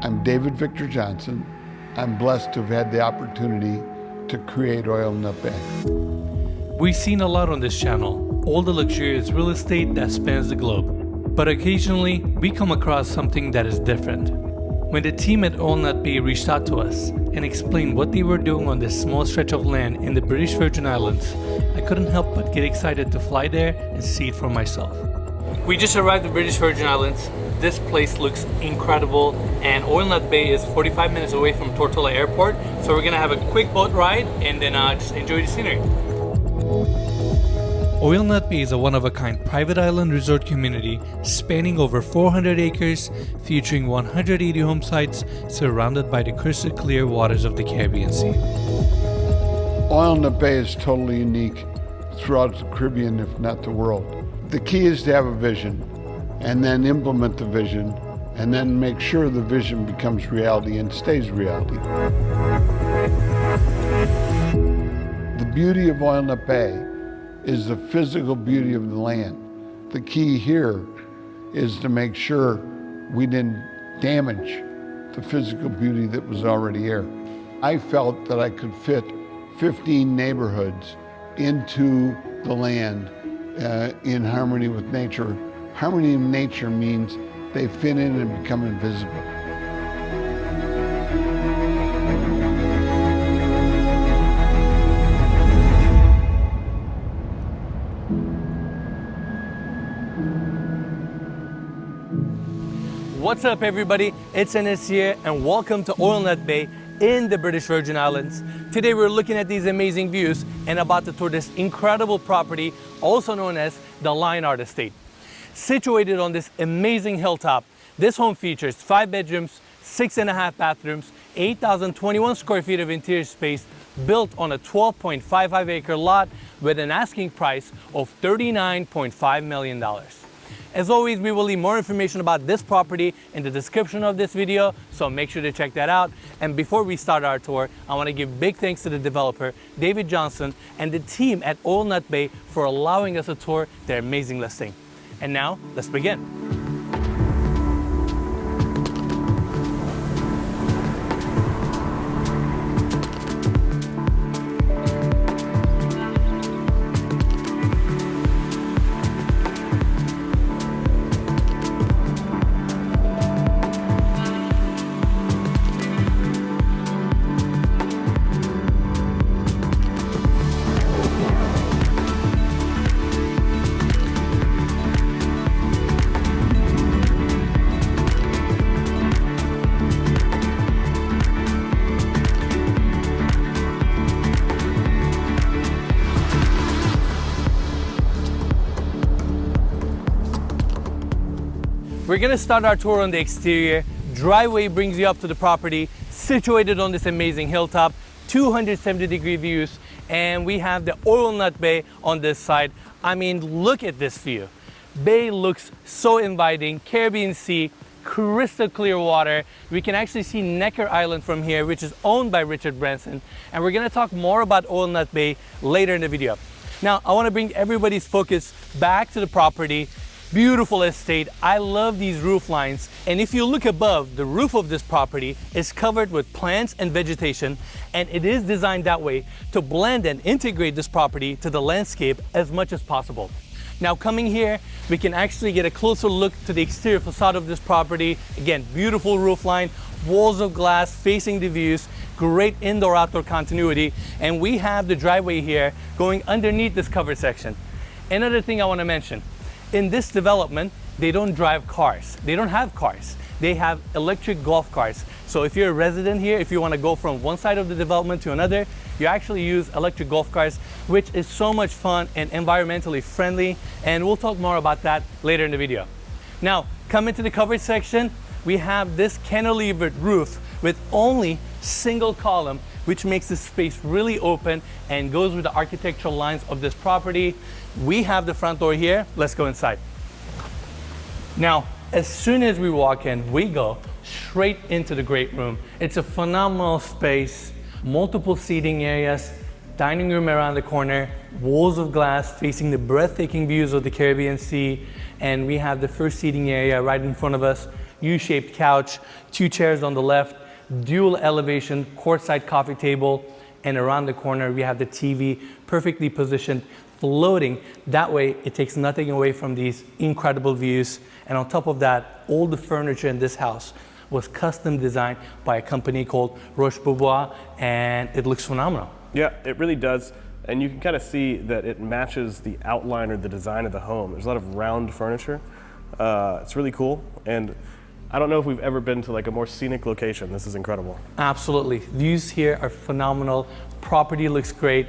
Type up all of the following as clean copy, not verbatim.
I'm David Victor Johnson. I'm blessed to have had the opportunity to create Oil Nut Bay. We've seen a lot on this channel, all the luxurious real estate that spans the globe. But occasionally, we come across something that is different. When the team at Oil Nut Bay reached out to us and explained what they were doing on this small stretch of land in the British Virgin Islands, I couldn't help but get excited to fly there and see it for myself. We just arrived at British Virgin Islands. This place looks incredible, and Oil Nut Bay is 45 minutes away from Tortola Airport, so we're gonna have a quick boat ride and then just enjoy the scenery. Oil Nut Bay is a one-of-a-kind private island resort community spanning over 400 acres, featuring 180 home sites surrounded by the crystal clear waters of the Caribbean Sea. Oil Nut Bay is totally unique throughout the Caribbean, if not the world. The key is to have a vision and then implement the vision and then make sure the vision becomes reality and stays reality. The beauty of Oil Nut Bay is the physical beauty of the land. The key here is to make sure we didn't damage the physical beauty that was already here. I felt that I could fit 15 neighborhoods into the land in harmony with nature. Harmony in nature means they fit in and become invisible. What's up everybody, it's Enes here and welcome to Oil Nut Bay in the British Virgin Islands. Today we're looking at these amazing views and about to tour this incredible property, also known as the Lionheart Estate. Situated on this amazing hilltop, this home features 5 bedrooms, 6.5 bathrooms, 8,021 square feet of interior space, built on a 12.55 acre lot with an asking price of $39.5 million. As always, we will leave more information about this property in the description of this video, so make sure to check that out. And before we start our tour, I want to give big thanks to the developer, David Johnson, and the team at Oil Nut Bay for allowing us to tour their amazing listing. And now, let's begin. We're gonna start our tour on the exterior. Driveway brings you up to the property, situated on this amazing hilltop, 270-degree views, and we have the Oil Nut Bay on this side. I mean, look at this view. Bay looks so inviting, Caribbean Sea, crystal clear water. We can actually see Necker Island from here, which is owned by Richard Branson, and we're gonna talk more about Oil Nut Bay later in the video. Now, I wanna bring everybody's focus back to the property. Beautiful estate. I love these roof lines, and if you look above, the roof of this property is covered with plants and vegetation, and it is designed that way to blend and integrate this property to the landscape as much as possible. Now, coming here, we can actually get a closer look to the exterior facade of this property. Again, beautiful roof line, walls of glass facing the views, great indoor-outdoor continuity, and we have the driveway here going underneath this covered section. Another thing I want to mention, in this development, they don't drive cars. They don't have cars. They have electric golf carts. So if you're a resident here, if you want to go from one side of the development to another, you actually use electric golf carts, which is so much fun and environmentally friendly. And we'll talk more about that later in the video. Now, coming to the covered section, we have this cantilevered roof with only single column, which makes this space really open and goes with the architectural lines of this property. We have the front door here. Let's go inside. Now, as soon as we walk in, we go straight into the great room. It's a phenomenal space, multiple seating areas, dining room around the corner, walls of glass facing the breathtaking views of the Caribbean Sea, and we have the first seating area right in front of us. U-shaped couch, 2 chairs on the left, dual elevation, courtside coffee table, and around the corner we have the TV perfectly positioned, floating. That way it takes nothing away from these incredible views. And on top of that, all the furniture in this house was custom designed by a company called Corcoran BVI, and it looks phenomenal. Yeah, it really does. And you can kind of see that it matches the outline or the design of the home. There's a lot of round furniture. It's really cool. And I don't know if we've ever been to like a more scenic location. This is incredible. Absolutely. Views here are phenomenal. Property looks great.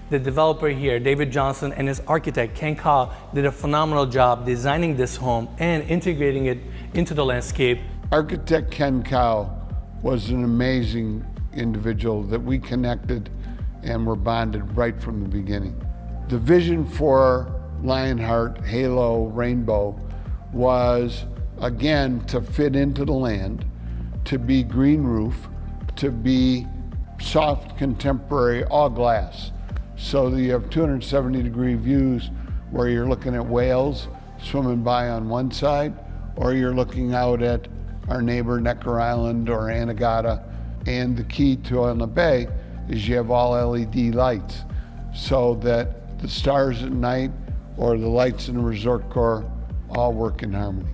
The developer here, David Johnson, and his architect, Ken Kao, did a phenomenal job designing this home and integrating it into the landscape. Architect Ken Kao was an amazing individual that we connected and were bonded right from the beginning. The vision for Lionheart Halo Rainbow was, again, to fit into the land, to be green roof, to be soft contemporary all glass, so that you have 270-degree views where you're looking at whales swimming by on one side, or you're looking out at our neighbor Necker Island or Anegada. And the key to on the bay is you have all LED lights, so that the stars at night or the lights in the resort core all work in harmony.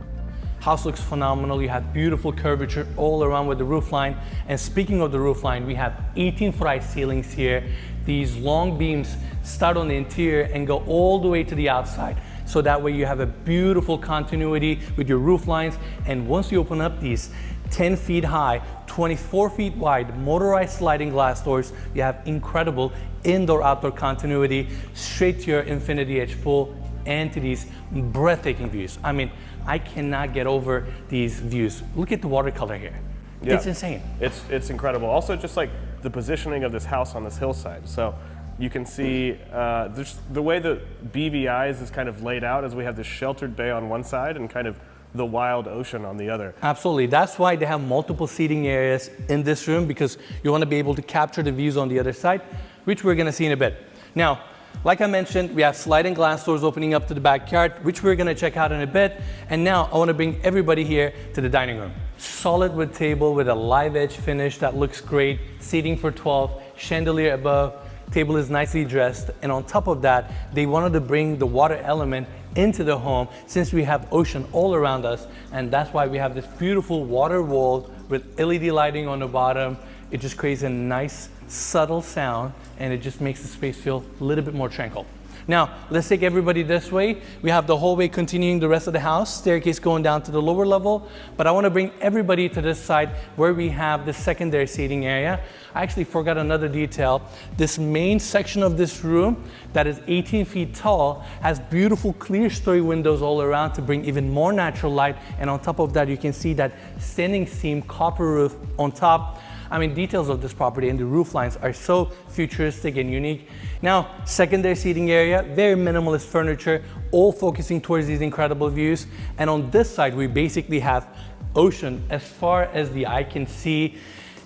House looks phenomenal. You have beautiful curvature all around with the roof line. And speaking of the roof line, we have 18-foot high ceilings here. These long beams start on the interior and go all the way to the outside. So that way you have a beautiful continuity with your roof lines. And once you open up these 10 feet high, 24 feet wide motorized sliding glass doors, you have incredible indoor-outdoor continuity straight to your infinity edge pool and to these breathtaking views. I mean, I cannot get over these views. Look at the watercolor here. Yeah. It's insane. It's incredible. Also, just like the positioning of this house on this hillside. So you can see the way the BVI's is kind of laid out is we have this sheltered bay on one side and kind of the wild ocean on the other. Absolutely. That's why they have multiple seating areas in this room, because you want to be able to capture the views on the other side, which we're going to see in a bit. Now, like I mentioned, we have sliding glass doors opening up to the backyard, which we're going to check out in a bit. And now I want to bring everybody here to the dining room. Solid wood table with a live edge finish that looks great. Seating for 12, chandelier above. Table is nicely dressed. And on top of that, they wanted to bring the water element into the home since we have ocean all around us. And that's why we have this beautiful water wall with LED lighting on the bottom. It just creates a nice subtle sound, and it just makes the space feel a little bit more tranquil. Now, let's take everybody this way. We have the hallway continuing the rest of the house, staircase going down to the lower level, but I want to bring everybody to this side where we have the secondary seating area. I actually forgot another detail. This main section of this room that is 18 feet tall has beautiful clear story windows all around to bring even more natural light, and on top of that you can see that standing seam copper roof on top. I mean, details of this property and the roof lines are so futuristic and unique. Now, secondary seating area, very minimalist furniture, all focusing towards these incredible views. And on this side, we basically have ocean as far as the eye can see.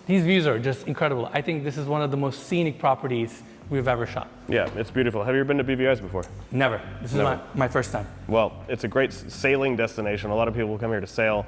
These views are just incredible. I think this is one of the most scenic properties we've ever shot. Yeah, it's beautiful. Have you ever been to BVI's before? Never. This is my first time. Well, it's a great sailing destination. A lot of people come here to sail.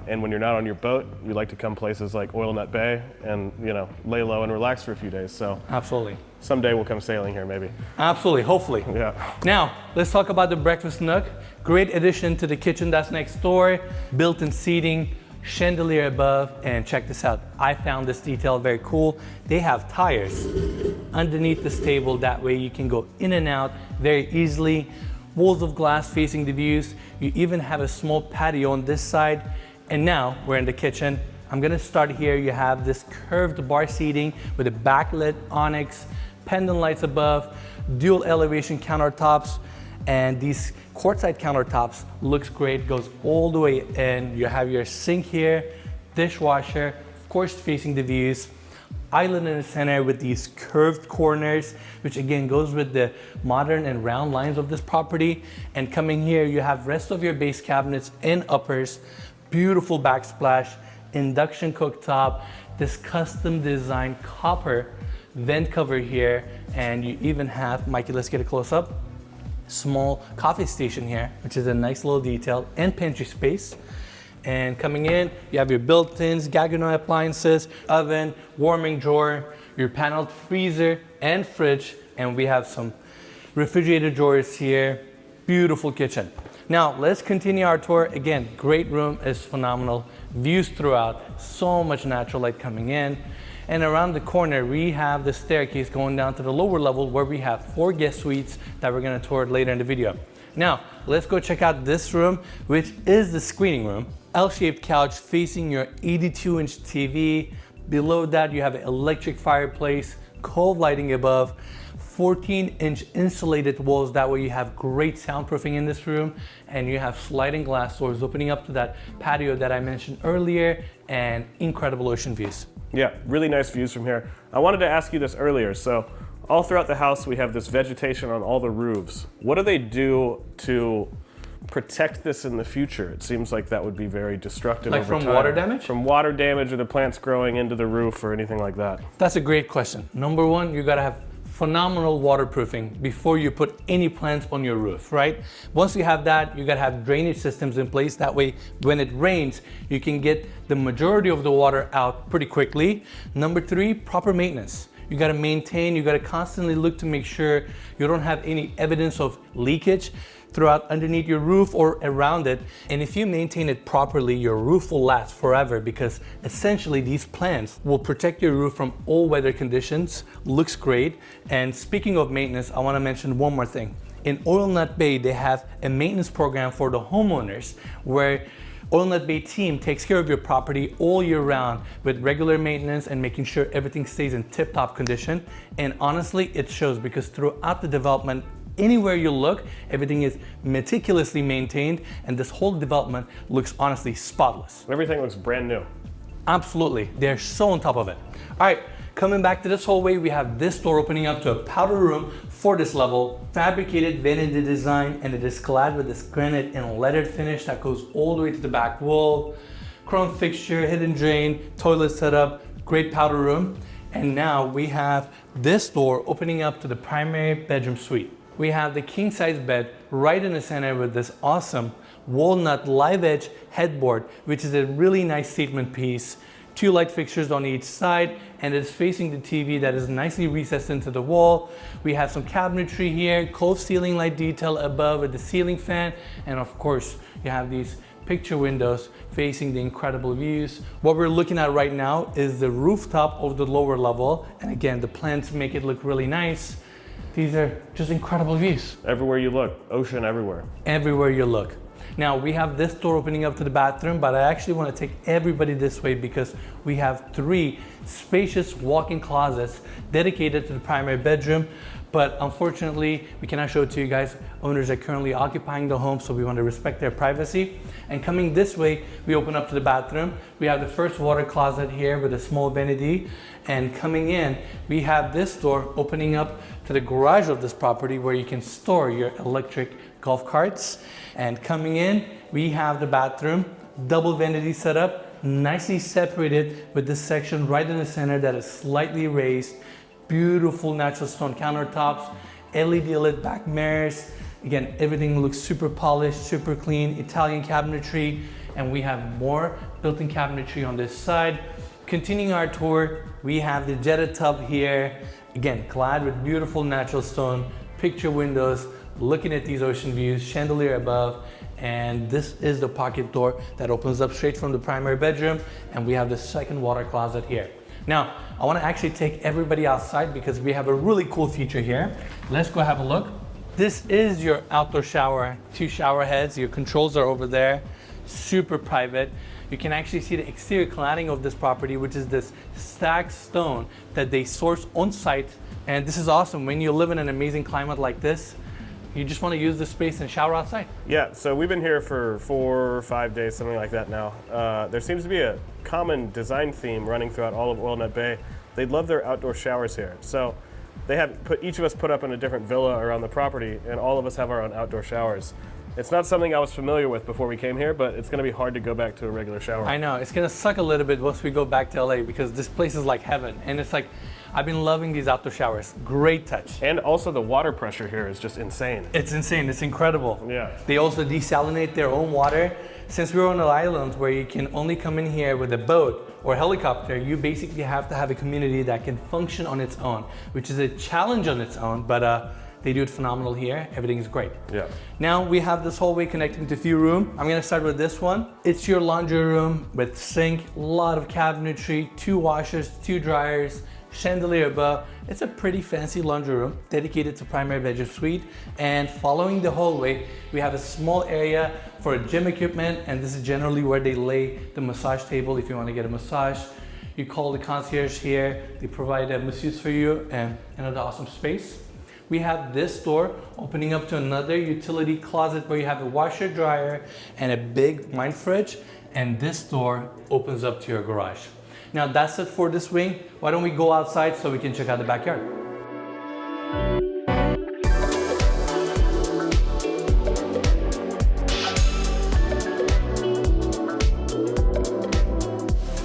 And when you're not on your boat, you like to come places like Oil Nut Bay and, you know, lay low and relax for a few days. So absolutely. Someday we'll come sailing here, maybe. Absolutely, hopefully. Yeah. Now, let's talk about the breakfast nook. Great addition to the kitchen that's next door. Built-in seating, chandelier above, and check this out. I found this detail very cool. They have tires underneath this table. That way you can go in and out very easily. Walls of glass facing the views. You even have a small patio on this side. And now we're in the kitchen. I'm gonna start here. You have this curved bar seating with a backlit onyx, pendant lights above, dual elevation countertops, and these quartzite countertops looks great, goes all the way in. You have your sink here, dishwasher, of course facing the views. Island in the center with these curved corners, which again goes with the modern and round lines of this property. And coming here, you have rest of your base cabinets and uppers, beautiful backsplash, induction cooktop, this custom designed copper vent cover here, and you even have, Mikey, let's get a close up, small coffee station here, which is a nice little detail, and pantry space. And coming in, you have your built-ins, Gaggenau appliances, oven, warming drawer, your paneled freezer and fridge, and we have some refrigerator drawers here. Beautiful kitchen. Now, let's continue our tour. Again, great room, is phenomenal. Views throughout, so much natural light coming in. And around the corner, we have the staircase going down to the lower level where we have 4 guest suites that we're gonna tour later in the video. Now, let's go check out this room, which is the screening room. L-shaped couch facing your 82-inch TV. Below that, you have an electric fireplace, cove lighting above, 14-inch insulated walls. That way you have great soundproofing in this room, and you have sliding glass doors opening up to that patio that I mentioned earlier, and incredible ocean views. Yeah, really nice views from here. I wanted to ask you this earlier. So all throughout the house, we have this vegetation on all the roofs. What do they do to protect this in the future? It seems like that would be very destructive Like over from time. water damage? From water damage or the plants growing into the roof or anything like that. That's a great question. Number one, you gotta have phenomenal waterproofing before you put any plants on your roof, right? Once you have that, you gotta have drainage systems in place. That way, when it rains, you can get the majority of the water out pretty quickly. Number 3, proper maintenance. You gotta maintain, you gotta constantly look to make sure you don't have any evidence of leakage throughout underneath your roof or around it. And if you maintain it properly, your roof will last forever, because essentially these plants will protect your roof from all weather conditions. Looks great. And speaking of maintenance, I wanna mention one more thing. In Oil Nut Bay, they have a maintenance program for the homeowners where Oil Nut Bay team takes care of your property all year round with regular maintenance and making sure everything stays in tip-top condition. And honestly, it shows, because throughout the development, anywhere you look, everything is meticulously maintained, and this whole development looks honestly spotless. Everything looks brand new. Absolutely, they're so on top of it. All right, coming back to this hallway, we have this door opening up to a powder room for this level. Fabricated vanity design, and it is clad with this granite and leaded finish that goes all the way to the back wall. Chrome fixture, hidden drain, toilet setup, great powder room. And now we have this door opening up to the primary bedroom suite. We have the king size bed right in the center with this awesome walnut live edge headboard, which is a really nice statement piece. 2 light fixtures on each side, and it's facing the TV that is nicely recessed into the wall. We have some cabinetry here, cove ceiling light detail above with the ceiling fan, and of course you have these picture windows facing the incredible views. What we're looking at right now is the rooftop of the lower level, and again, the plants make it look really nice. These are just incredible views. Everywhere you look, ocean everywhere. Everywhere you look. Now we have this door opening up to the bathroom, but I actually want to take everybody this way because we have 3 spacious walk-in closets dedicated to the primary bedroom. But unfortunately, we cannot show it to you guys. Owners are currently occupying the home, so we want to respect their privacy. And coming this way, we open up to the bathroom. We have the first water closet here with a small vanity. And coming in, we have this door opening up to the garage of this property where you can store your electric golf carts. And coming in, we have the bathroom, double vanity setup, nicely separated with this section right in the center that is slightly raised. Beautiful natural stone countertops, LED lit back mirrors. Again, everything looks super polished, super clean, Italian cabinetry, and we have more built-in cabinetry on this side. Continuing our tour, we have the jetted tub here. Again, clad with beautiful natural stone, picture windows, looking at these ocean views, chandelier above, and this is the pocket door that opens up straight from the primary bedroom, and we have the second water closet here. Now, I want to actually take everybody outside because we have a really cool feature here. Let's go have a look. This is your outdoor shower, 2 shower heads. Your controls are over there, super private. You can actually see the exterior cladding of this property, which is this stacked stone that they source on site. And this is awesome. When you live in an amazing climate like this, you just want to use this space and shower outside. Yeah, so we've been here for 4 or 5 days, something like that now. There seems to be a common design theme running throughout all of Oil Nut Bay. They love their outdoor showers here. So they have each of us put up in a different villa around the property, and all of us have our own outdoor showers. It's not something I was familiar with before we came here, but it's going to be hard to go back to a regular shower. I know, it's going to suck a little bit once we go back to LA because this place is like heaven. And it's like, I've been loving these outdoor showers. Great touch. And also the water pressure here is just insane. It's insane. It's incredible. Yeah. They also desalinate their own water Since we're on an island where you can only come in here with a boat or helicopter, you basically have to have a community that can function on its own, which is a challenge on its own, but they do it phenomenal here. Everything is great. Yeah. Now we have this hallway connecting to few rooms. I'm gonna start with this one. It's your laundry room with sink, a lot of cabinetry, 2 washers, 2 dryers, chandelier above. It's a pretty fancy laundry room dedicated to primary bedroom suite. And following the hallway, we have a small area for gym equipment, and this is generally where they lay the massage table if you want to get a massage. You call the concierge here, they provide a masseuse for you, and another awesome space. We have this door opening up to another utility closet where you have a washer, dryer, and a big wine fridge, and this door opens up to your garage. Now that's it for this wing. Why don't we go outside so we can check out the backyard?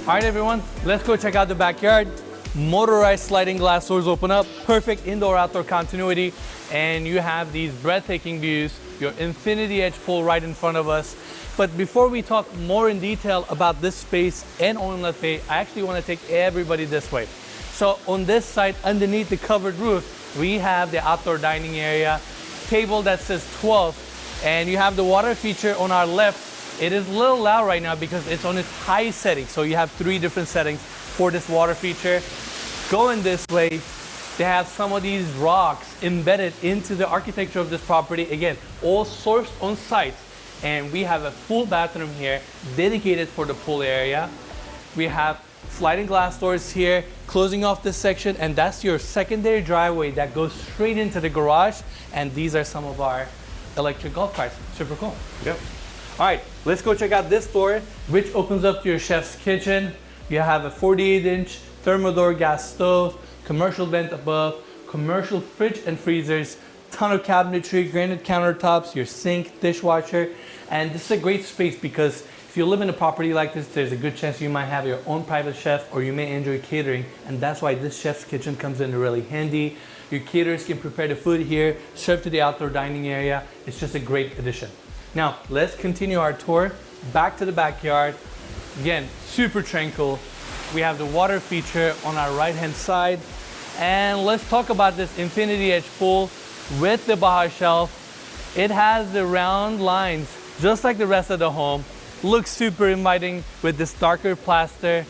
All right, everyone, let's go check out the backyard. Motorized sliding glass doors open up, perfect indoor-outdoor continuity, and you have these breathtaking views, your infinity edge pool right in front of us. But before we talk more in detail about this space and Oil Bay, I actually want to take everybody this way. So on this side, underneath the covered roof, we have the outdoor dining area, table that says 12, and you have the water feature on our left. It is a little loud right now because it's on its high setting, so you have 3 different settings for this water feature. Going this way, they have some of these rocks embedded into the architecture of this property. Again, all sourced on site. And we have a full bathroom here dedicated for the pool area. We have sliding glass doors here, closing off this section, and that's your secondary driveway that goes straight into the garage. And these are some of our electric golf carts. Super cool. Yep. All right, let's go check out this door, which opens up to your chef's kitchen. You have a 48-inch thermodor gas stove, commercial vent above, commercial fridge and freezers, ton of cabinetry, granite countertops, your sink, dishwasher. And this is a great space because if you live in a property like this, there's a good chance you might have your own private chef or you may enjoy catering. And that's why this chef's kitchen comes in really handy. Your caterers can prepare the food here, serve to the outdoor dining area. It's just a great addition. Now, let's continue our tour back to the backyard. Again, super tranquil. We have the water feature on our right-hand side. And let's talk about this infinity edge pool with the Baja shelf. It has the round lines, just like the rest of the home. Looks super inviting with this darker plaster.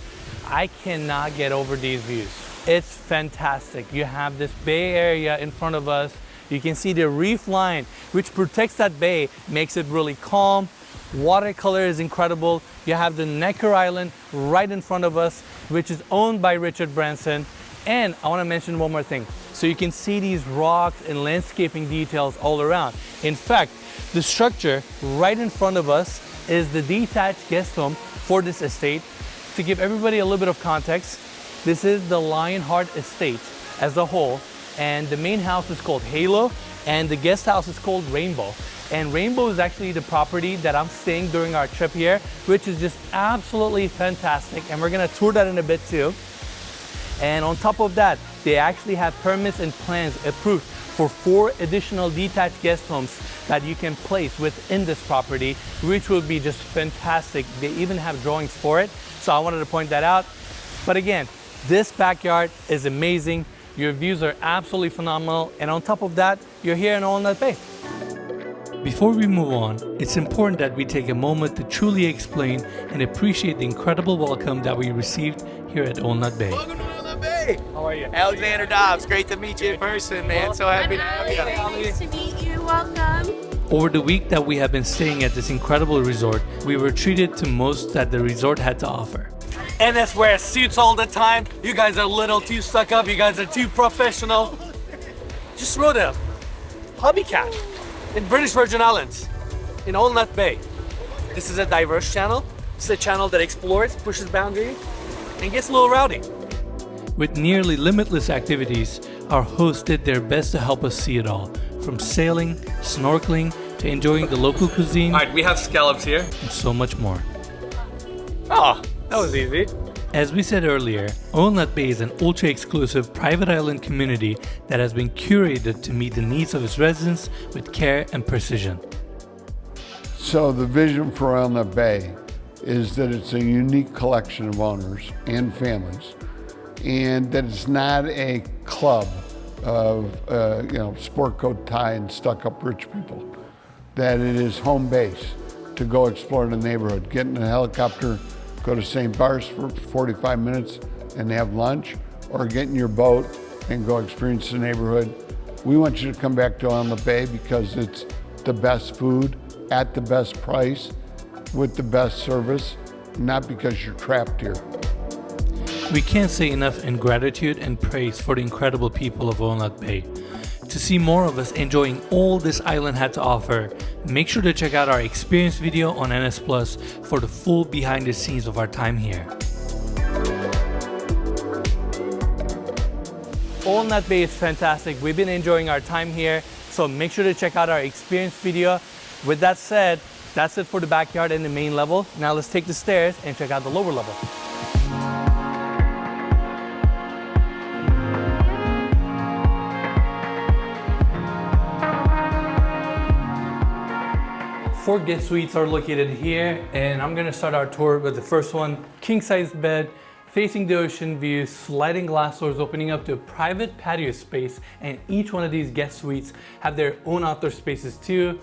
I cannot get over these views. It's fantastic. You have this bay area in front of us. You can see the reef line, which protects that bay, makes it really calm. Watercolor is incredible. You have the Necker Island right in front of us, which is owned by Richard Branson. And I want to mention one more thing. So you can see these rocks and landscaping details all around. In fact, the structure right in front of us is the detached guest home for this estate. To give everybody a little bit of context, this is the Lionheart Estate as a whole, and the main house is called Halo, and the guest house is called Rainbow. And Rainbow is actually the property that I'm staying during our trip here, which is just absolutely fantastic, and we're gonna tour that in a bit too. And on top of that, they actually have permits and plans approved for 4 additional detached guest homes that you can place within this property, which will be just fantastic. They even have drawings for it, so I wanted to point that out. But again, this backyard is amazing. Your views are absolutely phenomenal, and on top of that, you're here in Walnut Bay. Before we move on, it's important that we take a moment to truly explain and appreciate the incredible welcome that we received here at Walnut Bay. Welcome to Walnut Bay. How are you? Alexander Dobbs, great to meet you in person, man. So happy to have you. Very nice to meet you. Welcome. Over the week that we have been staying at this incredible resort, we were treated to most that the resort had to offer. NS wears suits all the time. You guys are a little too stuck up. You guys are too professional. Just rode a hobby cat in British Virgin Islands, in Walnut Bay. This is a diverse channel. It's a channel that explores, pushes boundaries, and gets a little rowdy. With nearly limitless activities, our hosts did their best to help us see it all, from sailing, snorkeling, to enjoying the local cuisine, All right, we have scallops here. and so much more. Oh, that was easy. As we said earlier, Walnut Bay is an ultra-exclusive private island community that has been curated to meet the needs of its residents with care and precision. So the vision for Walnut Bay is that it's a unique collection of owners and families, and that it's not a club of sport coat tie and stuck-up rich people. That it is home base to go explore the neighborhood, get in a helicopter, go to St. Bart's for 45 minutes and have lunch, or get in your boat and go experience the neighborhood. We want you to come back to Walnut Bay because it's the best food at the best price with the best service, not because you're trapped here. We can't say enough in gratitude and praise for the incredible people of Walnut Bay. To see more of us enjoying all this island had to offer, make sure to check out our experience video on NS Plus for the full behind the scenes of our time here. Walnut Bay is fantastic. We've been enjoying our time here, so make sure to check out our experience video. With that said, that's it for the backyard and the main level. Now let's take the stairs and check out the lower level. Four guest suites are located here, and I'm gonna start our tour with the first one. King-size bed, facing the ocean view, sliding glass doors opening up to a private patio space, and each one of these guest suites have their own outdoor spaces too.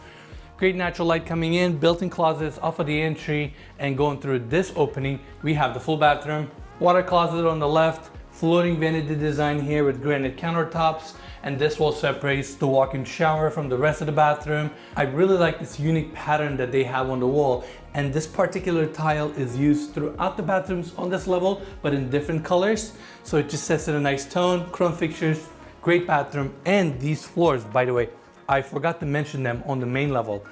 Great natural light coming in, built-in closets off of the entry, and going through this opening, we have the full bathroom, water closet on the left, floating vanity design here with granite countertops, and this wall separates the walk-in shower from the rest of the bathroom. I really like this unique pattern that they have on the wall, and this particular tile is used throughout the bathrooms on this level, but in different colors, so it just sets in a nice tone. Chrome fixtures, great bathroom, and these floors, by the way, I forgot to mention them on the main level.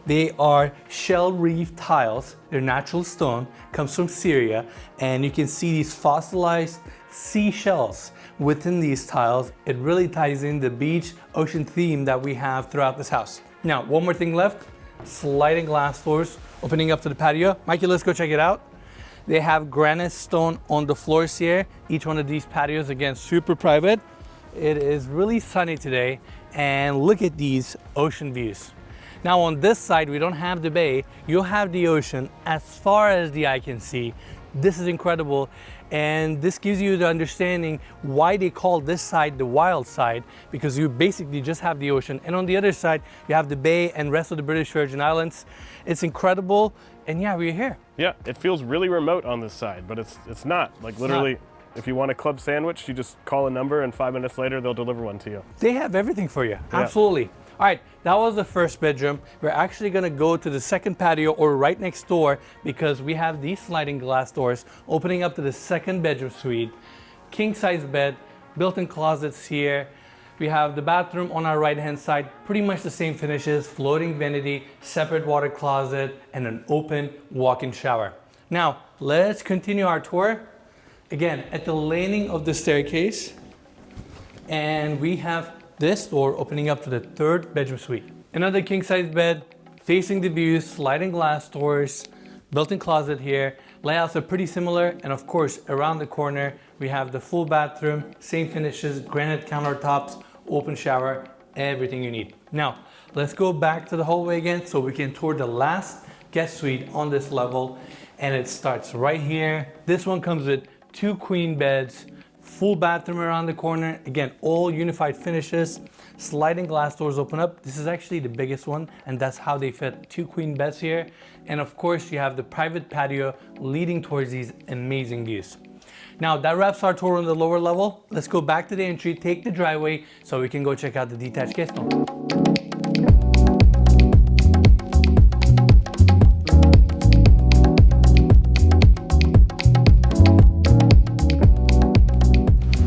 They are shell reef tiles. They're natural stone, comes from Syria, and you can see these fossilized seashells within these tiles. It really ties in the beach ocean theme that we have throughout this house. Now, one more thing left, sliding glass doors opening up to the patio. Mikey, let's go check it out. They have granite stone on the floors here. Each one of these patios, again, super private. It is really sunny today, and look at these ocean views. Now on this side, we don't have the bay. You'll have the ocean as far as the eye can see. This is incredible, and this gives you the understanding why they call this side the wild side, because you basically just have the ocean, and on the other side you have the bay and rest of the British Virgin Islands. It's incredible, and yeah, we're here. Yeah, it feels really remote on this side, but it's not. Like literally, if you want a club sandwich, you just call a number and 5 minutes later they'll deliver one to you. They have everything for you, Yeah. absolutely. All right, that was the first bedroom. We're actually gonna go to the second patio, or right next door, because we have these sliding glass doors opening up to the second bedroom suite. King size bed, built-in closets here. We have the bathroom on our right-hand side, pretty much the same finishes, floating vanity, separate water closet, and an open walk-in shower. Now, let's continue our tour. Again, at the landing of the staircase, and we have this door opening up to the third bedroom suite. Another king size bed, facing the views, sliding glass doors, built-in closet here. Layouts are pretty similar, and of course, around the corner, we have the full bathroom, same finishes, granite countertops, open shower, everything you need. Now, let's go back to the hallway again so we can tour the last guest suite on this level, and it starts right here. This one comes with 2 queen beds, full bathroom around the corner. Again, all unified finishes. Sliding glass doors open up. This is actually the biggest one, and that's how they fit 2 queen beds here. And of course, you have the private patio leading towards these amazing views. Now, that wraps our tour on the lower level. Let's go back to the entry, take the driveway, so we can go check out the detached guest home.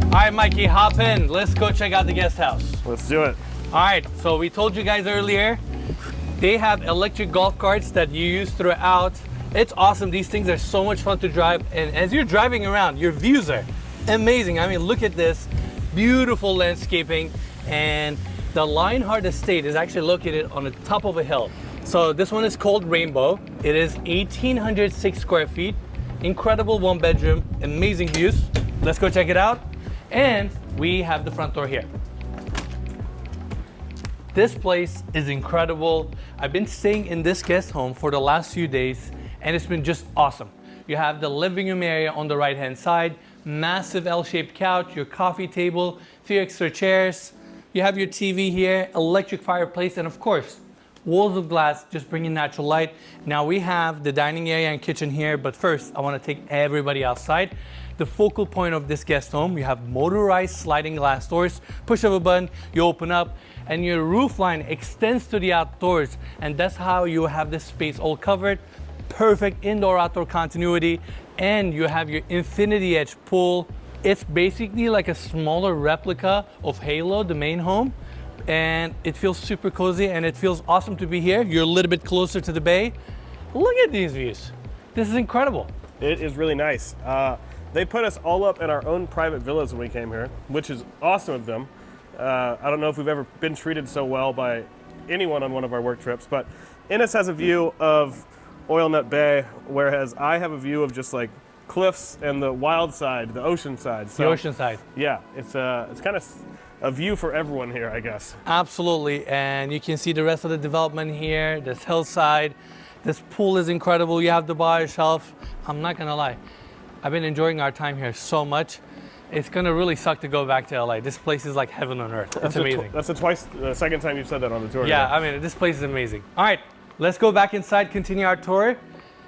All right, Mikey, hop in. Let's go check out the guest house. Let's do it. All right, so we told you guys earlier, they have electric golf carts that you use throughout. It's awesome. These things are so much fun to drive. And as you're driving around, your views are amazing. I mean, look at this beautiful landscaping. And the Lionheart Estate is actually located on the top of a hill. So this one is called Rainbow. It is 1,806 square feet. Incredible 1-bedroom, amazing views. Let's go check it out. And we have the front door here. This place is incredible. I've been staying in this guest home for the last few days and it's been just awesome. You have the living room area on the right hand side, massive L-shaped couch, your coffee table, few extra chairs. You have your TV here, electric fireplace, and of course, walls of glass just bringing natural light. Now we have the dining area and kitchen here, but first I want to take everybody outside. The focal point of this guest home, you have motorized sliding glass doors. Push of a button, you open up, and your roof line extends to the outdoors, and that's how you have this space all covered. Perfect indoor-outdoor continuity, and you have your infinity edge pool. It's basically like a smaller replica of Halo, the main home, and it feels super cozy and it feels awesome to be here. You're a little bit closer to the bay. Look at these views. This is incredible. It is really nice. They put us all up in our own private villas when we came here, which is awesome of them. I don't know if we've ever been treated so well by anyone on one of our work trips, but Innes has a view of Oil Nut Bay, whereas I have a view of just like cliffs and the wild side, the ocean side. So, The ocean side. yeah, it's kind of a view for everyone here, I guess. Absolutely, and you can see the rest of the development here, this hillside. This pool is incredible. You have the bar shelf. I'm not gonna lie, I've been enjoying our time here so much. It's gonna really suck to go back to LA. This place is like heaven on earth. It's amazing. That's the second time you've said that on the tour. Yeah, I mean, this place is amazing. All right, let's go back inside, continue our tour.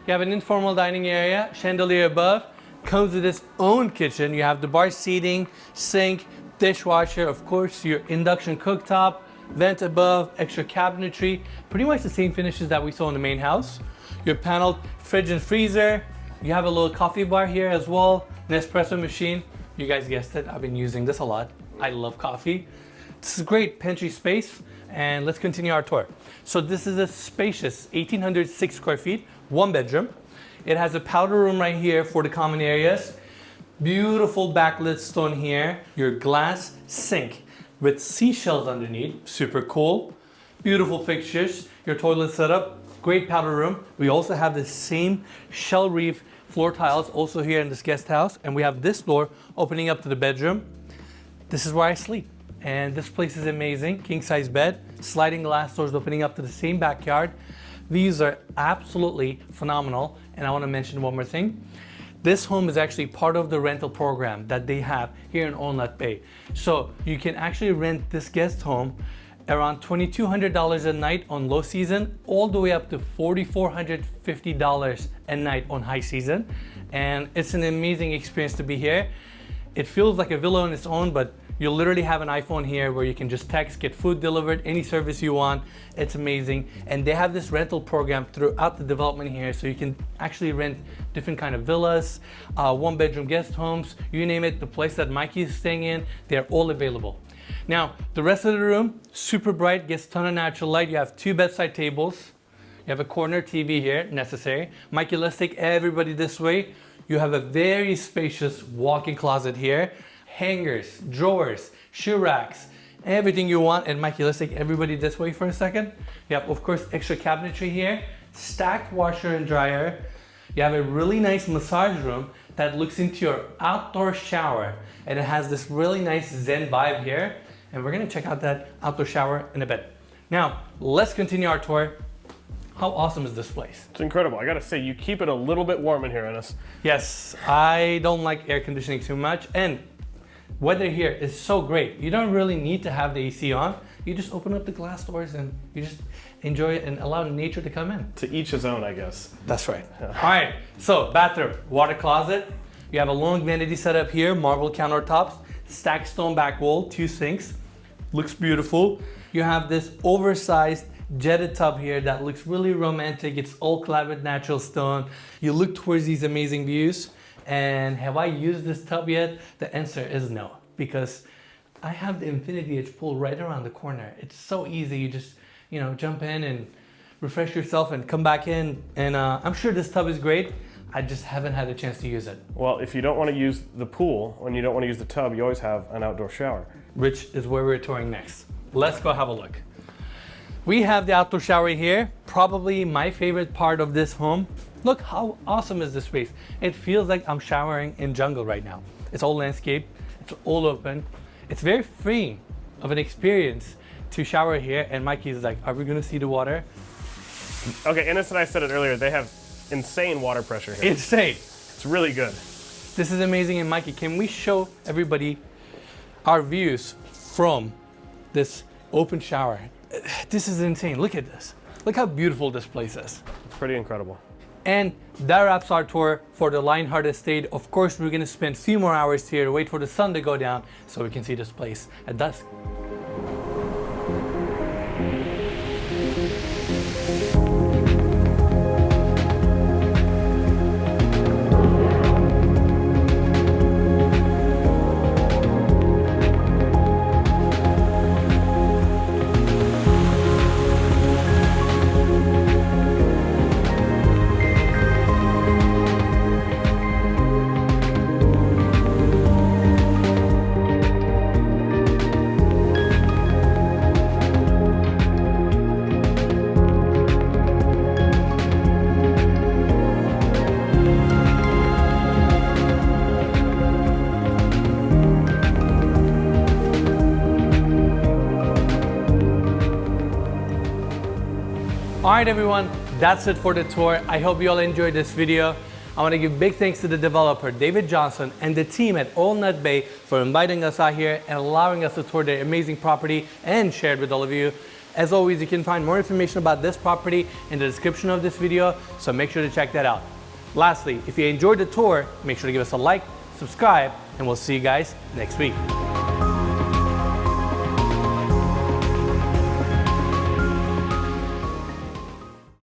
You have an informal dining area, chandelier above, comes with its own kitchen. You have the bar seating, sink, dishwasher, of course, your induction cooktop, vent above, extra cabinetry, pretty much the same finishes that we saw in the main house. Your paneled fridge and freezer. You have a little coffee bar here as well, an espresso machine. You guys guessed it, I've been using this a lot. I love coffee. This is great pantry space, and let's continue our tour. So this is a spacious 1,806 square feet, one bedroom. It has a powder room right here for the common areas. Beautiful backlit stone here. Your glass sink with seashells underneath, super cool. Beautiful fixtures, your toilet setup, great powder room. We also have the same shell reef floor tiles also here in this guest house, and we have this door opening up to the bedroom. This is where I sleep, and this place is amazing. King size bed, sliding glass doors opening up to the same backyard. These are absolutely phenomenal, and I want to mention one more thing. This home is actually part of the rental program that they have here in Oil Nut Bay. So you can actually rent this guest home around $2,200 a night on low season, all the way up to $4,450 a night on high season. And it's an amazing experience to be here. It feels like a villa on its own, but you literally have an iPhone here where you can just text, get food delivered, any service you want. It's amazing. And they have this rental program throughout the development here, so you can actually rent different kind of villas, one bedroom guest homes, you name it. The place that Mikey is staying in, they're all available. Now, the rest of the room, super bright, gets a ton of natural light. You have two bedside tables. You have a corner TV here, necessary. Mikey, let's take everybody this way. You have a very spacious walk-in closet here. Hangers, drawers, shoe racks, everything you want. And Mikey, let's take everybody this way for a second. You have, of course, extra cabinetry here, stacked washer and dryer. You have a really nice massage room that looks into your outdoor shower, and it has this really nice zen vibe here. And we're gonna check out that outdoor shower in a bit. Now, let's continue our tour. How awesome is this place? It's incredible. I gotta say, you keep it a little bit warm in here, Innes. Yes, I don't like air conditioning too much, and weather here is so great. You don't really need to have the AC on. You just open up the glass doors and you just enjoy it and allow nature to come in. To each his own, I guess. That's right. All right, so bathroom, water closet. You have a long vanity setup here, marble countertops, stacked stone back wall, two sinks. Looks beautiful. You have this oversized jetted tub here that looks really romantic. It's all clad with natural stone. You look towards these amazing views. And have I used this tub yet? The answer is no, because I have the infinity edge pool right around the corner. It's so easy. You just, jump in and refresh yourself and come back in. And I'm sure this tub is great. I just haven't had a chance to use it. Well, if you don't want to use the pool and you don't want to use the tub, you always have an outdoor shower. Which is where we're touring next. Let's go have a look. We have the outdoor shower here, probably my favorite part of this home. Look how awesome is this space. It feels like I'm showering in jungle right now. It's all landscape, it's all open. It's very freeing of an experience to shower here, and Mikey's like, are we gonna see the water? Okay, Ennis and I said it earlier, they have insane water pressure here. Insane. It's really good. This is amazing. And Mikey, can we show everybody our views from this open shower? This is insane. Look at this. Look how beautiful this place is. It's pretty incredible. And that wraps our tour for the Lionheart Estate. Of course, we're gonna spend a few more hours here, wait for the sun to go down so we can see this place at dusk. All right, everyone, that's it for the tour. I hope you all enjoyed this video. I want to give big thanks to the developer, David Johnson, and the team at Old Nut Bay for inviting us out here and allowing us to tour their amazing property and share it with all of you. As always, you can find more information about this property in the description of this video, so make sure to check that out. Lastly, if you enjoyed the tour, make sure to give us a like, subscribe, and we'll see you guys next week.